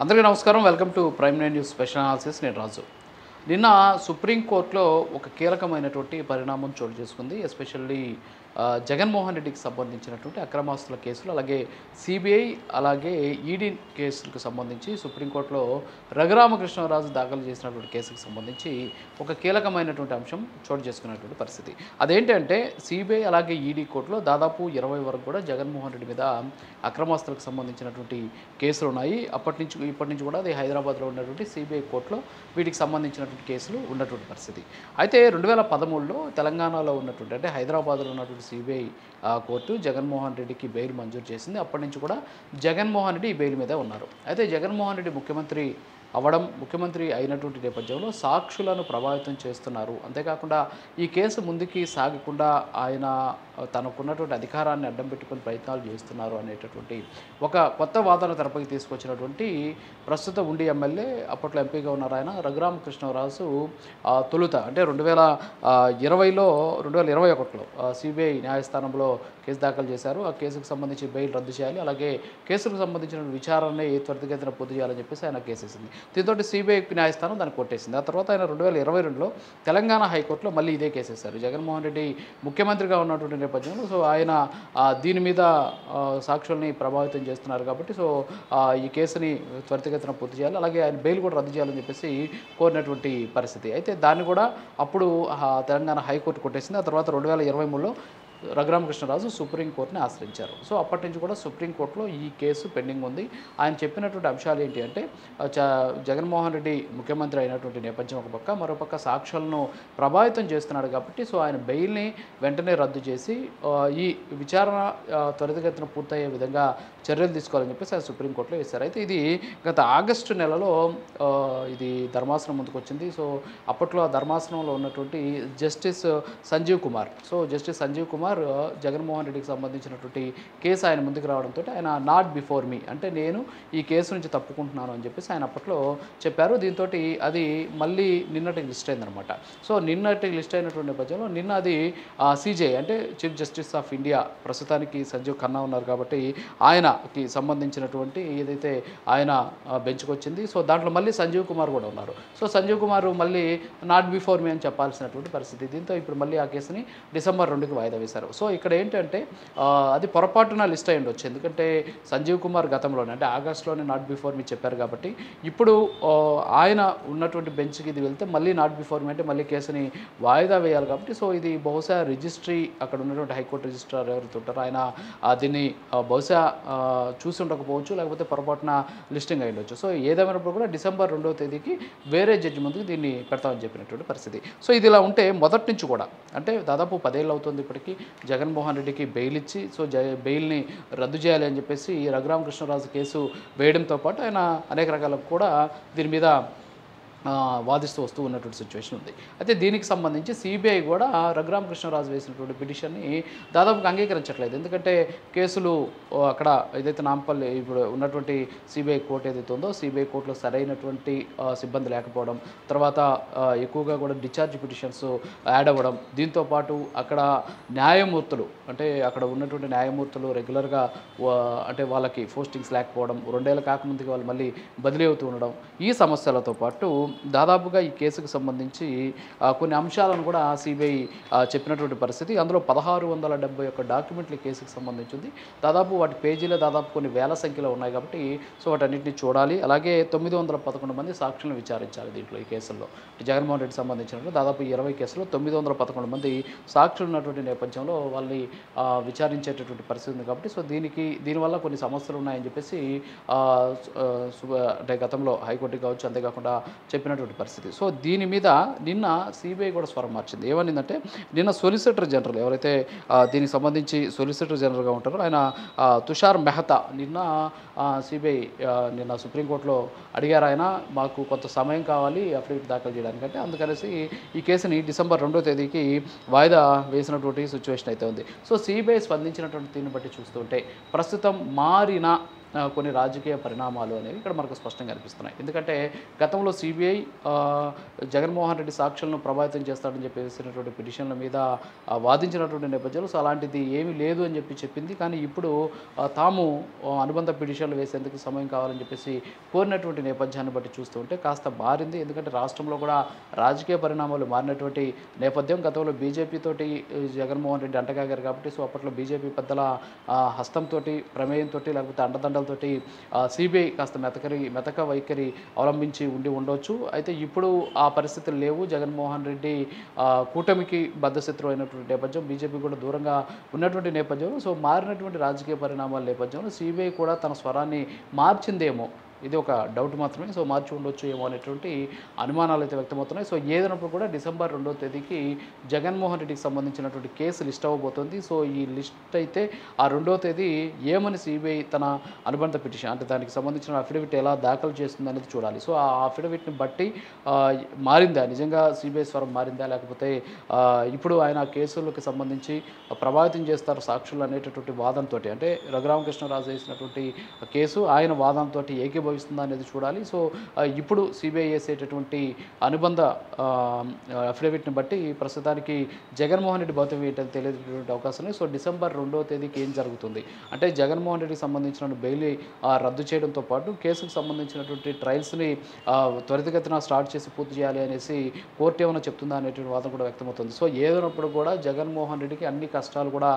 అందరికీ నమస్కారం. Welcome to prime nine news special analysis. నేను రాజు. నిన్న సుప్రీంకోర్టులో ఒక కీలకమైనటువంటి పరిణామం చోటు చేసుకుంది. ఎస్పెషల్లీ జగన్మోహన్ రెడ్డికి సంబంధించినటువంటి అక్రమాస్తుల కేసులు, అలాగే సిబిఐ, అలాగే ఈడీ కేసులకు సంబంధించి సుప్రీంకోర్టులో రఘురామకృష్ణరాజు దాఖలు చేసినటువంటి కేసుకు సంబంధించి ఒక కీలకమైనటువంటి అంశం చోటు చేసుకున్నటువంటి పరిస్థితి. అదేంటంటే సిబిఐ అలాగే ఈడీ కోర్టులో దాదాపు 20 వరకు కూడా జగన్మోహన్ రెడ్డి మీద అక్రమాస్తులకు సంబంధించినటువంటి కేసులు ఉన్నాయి. ఇప్పటి నుంచి కూడా అది హైదరాబాద్లో ఉన్నటువంటి సిబిఐ కోర్టులో వీటికి సంబంధించినటువంటి కేసులు ఉన్నటువంటి పరిస్థితి. అయితే 2013లో తెలంగాణలో ఉన్నటువంటి, అంటే హైదరాబాద్లో ఉన్నటువంటి సిబిఐ కోర్టు జగన్మోహన్ రెడ్డికి బెయిల్ మంజూరు చేసింది. అప్పటి నుంచి కూడా జగన్మోహన్ రెడ్డి ఈ బెయిల్ మీదే ఉన్నారు. అయితే జగన్మోహన్ రెడ్డి ముఖ్యమంత్రి అయినటువంటి నేపథ్యంలో సాక్షులను ప్రభావితం చేస్తున్నారు, అంతేకాకుండా ఈ కేసు ముందుకి సాగకుండా ఆయన తనకున్నటువంటి అధికారాన్ని అడ్డం పెట్టుకుని ప్రయత్నాలు చేస్తున్నారు అనేటటువంటి ఒక కొత్త వాదన తెరపైకి తీసుకొచ్చినటువంటి ప్రస్తుత ఉండి ఎమ్మెల్యే, అప్పట్లో ఎంపీగా ఉన్నారు ఆయన రఘురామకృష్ణరాజు, తొలుత అంటే 2021లో సిబిఐ న్యాయస్థానంలో కేసు దాఖలు చేశారు. ఆ కేసుకు సంబంధించి బెయిల్ రద్దు చేయాలి, అలాగే కేసుకు సంబంధించిన విచారణని త్వరితగతిన పూర్తి చేయాలని చెప్పేసి ఆయన కేసేసింది. దీంతో సిబిఐ న్యాయస్థానం దాన్ని కొట్టేసింది. ఆ తర్వాత ఆయన 2022లో తెలంగాణ హైకోర్టులో మళ్ళీ ఇదే కేసేశారు. జగన్మోహన్ రెడ్డి ముఖ్యమంత్రిగా ఉన్నటువంటి నేపథ్యంలో ఆయన దీని మీద సాక్షుల్ని ప్రభావితం చేస్తున్నారు కాబట్టి ఈ కేసుని త్వరితగతిన పూర్తి చేయాలి, అలాగే ఆయన బెయిల్ కూడా రద్దు చేయాలని చెప్పేసి కోరినటువంటి పరిస్థితి. అయితే దాన్ని కూడా అప్పుడు తెలంగాణ హైకోర్టు కొట్టేసింది. ఆ తర్వాత 2023లో రఘురామకృష్ణరాజు సుప్రీంకోర్టుని ఆశ్రయించారు. అప్పటి నుంచి కూడా సుప్రీంకోర్టులో ఈ కేసు పెండింగ్ ఉంది. ఆయన చెప్పినటువంటి అంశాలు ఏంటి అంటే, జగన్మోహన్ రెడ్డి ముఖ్యమంత్రి అయినటువంటి నేపథ్యం ఒక పక్క, మరోపక్క సాక్షులను ప్రభావితం చేస్తున్నాడు కాబట్టి ఆయన బెయిల్ని వెంటనే రద్దు చేసి ఈ విచారణ త్వరితగతిన పూర్తయ్యే విధంగా చర్యలు తీసుకోవాలని చెప్పేసి ఆయన సుప్రీంకోర్టులో వేశారు. అయితే ఇది గత ఆగస్టు నెలలో ఇది ధర్మాసనం ముందుకు వచ్చింది. అప్పట్లో ఆ ధర్మాసనంలో ఉన్నటువంటి జస్టిస్ సంజీవ్ కుమార్ జగన్మోహన్ రెడ్డికి సంబంధించినటువంటి కేసు ఆయన ముందుకు రావడంతో ఆయన నాట్ బిఫోర్ మీ, అంటే నేను ఈ కేసు నుంచి తప్పుకుంటున్నాను అని చెప్పేసి ఆయన అప్పట్లో చెప్పారు. దీంతో అది మళ్ళీ నిన్నటికి లిస్ట్ అయిందనమాట. నిన్నటికి లిస్ట్ అయినటువంటి నేపథ్యంలో నిన్న అది సిజే, అంటే చీఫ్ జస్టిస్ ఆఫ్ ఇండియా, ప్రస్తుతానికి సంజీవ్ ఖన్నా ఉన్నారు కాబట్టి ఆయనకి సంబంధించినటువంటి ఏదైతే ఆయన బెంచ్కి వచ్చింది. దాంట్లో మళ్ళీ సంజీవ్ కుమార్ కూడా ఉన్నారు. సంజీవ్ కుమార్ మళ్ళీ నాట్ బిఫోర్ మీ అని చెప్పాల్సినటువంటి పరిస్థితి. దీంతో ఇప్పుడు మళ్ళీ ఆ కేసుని డిసెంబర్ 2కి వాయిదా వేశారు. ఇక్కడ ఏంటంటే అది పొరపాటున లిస్ట్ అయి ఉండొచ్చు, ఎందుకంటే సంజీవ్ కుమార్ గతంలోనే, అంటే ఆగస్టులోనే నాట్ బిఫోర్ మీ చెప్పారు కాబట్టి ఇప్పుడు ఆయన ఉన్నటువంటి బెంచ్కి ఇది వెళ్తే మళ్ళీ నాట్ బిఫోర్ మీ అంటే మళ్ళీ కేసుని వాయిదా వేయాలి కాబట్టి ఇది బహుశా రిజిస్ట్రీ, అక్కడ ఉన్నటువంటి హైకోర్టు రిజిస్ట్రార్ ఎవరైతే ఉంటారో ఆయన దీన్ని బహుశా చూసి ఉండకపోవచ్చు, లేకపోతే పొరపాటున లిస్టింగ్ అయి ఉండొచ్చు. ఏదేమైనప్పుడు కూడా డిసెంబర్ 2వ తేదీకి వేరే జడ్జి ముందుకు దీన్ని పెడతామని చెప్పినటువంటి పరిస్థితి. ఇది ఇలా ఉంటే మొదటి నుంచి కూడా, అంటే దాదాపు 10 ఏళ్ళు అవుతుంది ఇప్పటికీ జగన్మోహన్ రెడ్డికి బెయిల్ ఇచ్చి బెయిల్ని రద్దు చేయాలి అని చెప్పేసి రఘురామకృష్ణరాజు కేసు వేయడంతో పాటు ఆయన అనేక రకాలకు కూడా దీని మీద వాదిస్తూ వస్తూ ఉన్నటువంటి సిచ్యువేషన్ ఉంది. అయితే దీనికి సంబంధించి సిబిఐ కూడా రఘురామకృష్ణరాజు వేసినటువంటి పిటిషన్ని దాదాపుగా అంగీకరించట్లేదు. ఎందుకంటే కేసులు అక్కడ ఏదైతే నాంపల్లి ఇప్పుడు ఉన్నటువంటి సిబిఐ కోర్టు ఏదైతే ఉందో, సిబిఐ కోర్టులో సరైనటువంటి సిబ్బంది లేకపోవడం, తర్వాత ఎక్కువగా కూడా డిశ్చార్జ్ పిటిషన్స్ యాడ్ అవ్వడం, దీంతోపాటు అక్కడ న్యాయమూర్తులు, అంటే అక్కడ ఉన్నటువంటి న్యాయమూర్తులు రెగ్యులర్గా అంటే వాళ్ళకి పోస్టింగ్స్ లేకపోవడం, 2 ఏళ్ళు కాకముందుకి వాళ్ళు మళ్ళీ బదిలీ అవుతూ ఉండడం, ఈ సమస్యలతో పాటు దాదాపుగా ఈ కేసుకు సంబంధించి కొన్ని అంశాలను కూడా సిబిఐ చెప్పినటువంటి పరిస్థితి. అందులో 1671 డాక్యుమెంట్లు కేసుకు సంబంధించింది. దాదాపు వాటి పేజీలో దాదాపు కొన్ని వేల సంఖ్యలో ఉన్నాయి కాబట్టి వాటన్నిటిని చూడాలి. అలాగే 911 మంది సాక్షులను విచారించాలి దీంట్లో, ఈ కేసుల్లో. జగన్మోహన్ రెడ్డికి సంబంధించినట్టు దాదాపు 20 కేసుల్లో 911 మంది సాక్షులు ఉన్నటువంటి నేపథ్యంలో వాళ్ళని విచారించేటటువంటి పరిస్థితి ఉంది కాబట్టి దీనివల్ల కొన్ని సమస్యలు ఉన్నాయని చెప్పేసి అంటే గతంలో హైకోర్టుకి కావచ్చు, అంతేకాకుండా చెప్పినటువంటి పరిస్థితి. దీని మీద నిన్న సిబిఐ కూడా స్వరం మార్చింది. ఏమనిందంటే, నిన్న సొలిసిటర్ జనరల్ ఎవరైతే దీనికి సంబంధించి సొలిసిటర్ జనరల్గా ఉంటారో ఆయన తుషార్ మెహతా నిన్న సిబిఐ నిన్న సుప్రీంకోర్టులో అడిగారు. ఆయన మాకు కొంత సమయం కావాలి అఫిడవిట్ దాఖలు చేయడానికంటే, అందుకనేసి ఈ కేసుని డిసెంబర్ 2వ తేదీకి వాయిదా వేసినటువంటి సిచ్యువేషన్ అయితే ఉంది. సిబిఐ స్పందించినటువంటి దీన్ని బట్టి చూస్తుంటే ప్రస్తుతం మారిన కొన్ని రాజకీయ పరిణామాలు అనేవి ఇక్కడ మనకు స్పష్టంగా కనిపిస్తున్నాయి. ఎందుకంటే గతంలో సిబిఐ జగన్మోహన్ రెడ్డి సాక్షులను ప్రభావితం చేస్తాడని చెప్పేసినటువంటి పిటిషన్ల మీద వాదించినటువంటి నేపథ్యంలో సో అలాంటిది ఏమీ లేదు అని చెప్పింది. కానీ ఇప్పుడు తాము అనుబంధ పిటిషన్లు వేసేందుకు సమయం కావాలని చెప్పేసి కోరినటువంటి నేపథ్యాన్ని బట్టి చూస్తూ ఉంటే కాస్త మారింది. ఎందుకంటే రాష్ట్రంలో కూడా రాజకీయ పరిణామాలు మారినటువంటి నేపథ్యం. గతంలో బీజేపీ తోటి జగన్మోహన్ రెడ్డి అంటగాగారు కాబట్టి సో అప్పట్లో బీజేపీ పెద్దల హస్తంతో ప్రమేయంతో లేకపోతే అండదండలతోటి సిబిఐ కాస్త మెతక వైఖరి అవలంబించి ఉండొచ్చు. అయితే ఇప్పుడు ఆ పరిస్థితులు లేవు. జగన్మోహన్ రెడ్డి కూటమికి బద్ధశత్రువు అయినటువంటి నేపథ్యం, బీజేపీ కూడా దూరంగా ఉన్నటువంటి నేపథ్యంలో సో మారినటువంటి రాజకీయ పరిణామాల నేపథ్యంలో సిబిఐ కూడా తన స్వరాన్ని మార్చిందేమో, ఇది ఒక డౌట్ మాత్రమే. సో మార్చి ఉండొచ్చు ఏమో అనేటువంటి అనుమానాలు అయితే వ్యక్తమవుతున్నాయి. సో ఏదైనప్పుడు కూడా డిసెంబర్ 2వ తేదీకి జగన్మోహన్ రెడ్డికి సంబంధించినటువంటి కేసు లిస్ట్ అవ్వబోతుంది. సో ఈ లిస్ట్ అయితే ఆ 2వ తేదీ ఏమని సిబిఐ తన అనుబంధ పిటిషన్ అంటే దానికి సంబంధించిన అఫిడవిట్ ఎలా దాఖలు చేస్తుంది అనేది చూడాలి. సో ఆ అఫిడవిట్ని బట్టి మారిందా, నిజంగా సిబిఐ స్వరం మారిందా, లేకపోతే ఇప్పుడు ఆయన కేసులకు సంబంధించి ప్రభావితం చేస్తారు సాక్షులు అనేటటువంటి వాదంతో, అంటే రఘురామకృష్ణరాజు వేసినటువంటి కేసు ఆయన వాదంతో ఏకీభవిస్తుందా అనేది చూడాలి. సో ఇప్పుడు సిబిఐ వేసేటటువంటి అనుబంధ అఫిడవిట్ని బట్టి ప్రస్తుతానికి జగన్మోహన్ రెడ్డి భౌతికం ఏంటని తెలియజేటువంటి అవకాశం ఉంది. సో డిసెంబర్ 2వ తేదీకి ఏం జరుగుతుంది అంటే జగన్మోహన్ రెడ్డికి సంబంధించిన బెయిల్ రద్దు చేయడంతో పాటు కేసుకు సంబంధించినటువంటి ట్రయల్స్ని త్వరితగతిన స్టార్ట్ చేసి పూర్తి చేయాలి అనేసి కోర్టు ఏమైనా చెప్తుందా అనేటువంటి వాదన కూడా వ్యక్తమవుతుంది. సో ఏదైనప్పుడు కూడా జగన్మోహన్ రెడ్డికి అన్ని కష్టాలు కూడా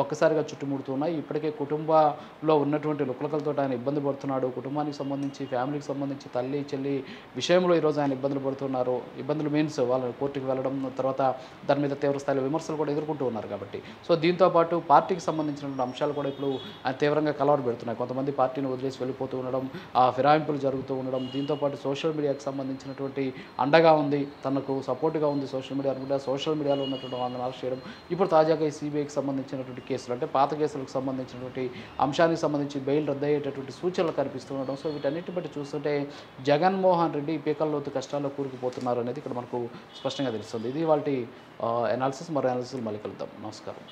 ఒక్కసారిగా చుట్టుముడుతున్నాయి. ఇప్పటికే కుటుంబంలో ఉన్నటువంటి లుకలకలతో ఆయన ఇబ్బంది పడుతున్నాడు. కుటుంబానికి సంబంధించి, ఫ్యామిలీకి సంబంధించి, తల్లి చెల్లి విషయంలో ఈరోజు ఆయన ఇబ్బందులు పడుతున్నారు. ఇబ్బందులు మీన్స్ వాళ్ళు కోర్టుకి వెళ్ళడం, తర్వాత దాని మీద తీవ్ర స్థాయిలో విమర్శలు కూడా ఎదుర్కొంటూ ఉన్నారు కాబట్టి సో దీంతోపాటు పార్టీకి సంబంధించినటువంటి అంశాలు కూడా ఇప్పుడు ఆయన తీవ్రంగా కలవర పెడుతున్నాయి. కొంతమంది పార్టీని వదిలేసి వెళ్ళిపోతూ ఉండడం, ఫిరాయింపులు జరుగుతూ ఉండడం, దీంతోపాటు సోషల్ మీడియాకి సంబంధించినటువంటి అండగా ఉంది, తనకు సపోర్ట్గా ఉంది సోషల్ మీడియా అనుకుంటే సోషల్ మీడియాలో ఉన్నటువంటి వాళ్ళని అరెస్ట్ చేయడం, ఇప్పుడు తాజాగా ఈ సిబిఐకి సంబంధించినటువంటి కేసులు అంటే పాత కేసులకు సంబంధించినటువంటి అంశానికి సంబంధించి బెయిల్ రద్దయ్యేటటువంటి సూచనలు కనిపిస్తూ ఉండడం. సో వీటన్నిటి బట్టి చూస్తుంటే జగన్మోహన్ రెడ్డి పీకల్లోతు కష్టాల్లో కూరుకుపోతున్నారు అనేది ఇక్కడ మనకు స్పష్టంగా తెలుస్తుంది. ఇది వాళ్ళ అనాలిసిస్. మరో అనాలిసిస్ మళ్ళీ కలుద్దాం. నమస్కారం.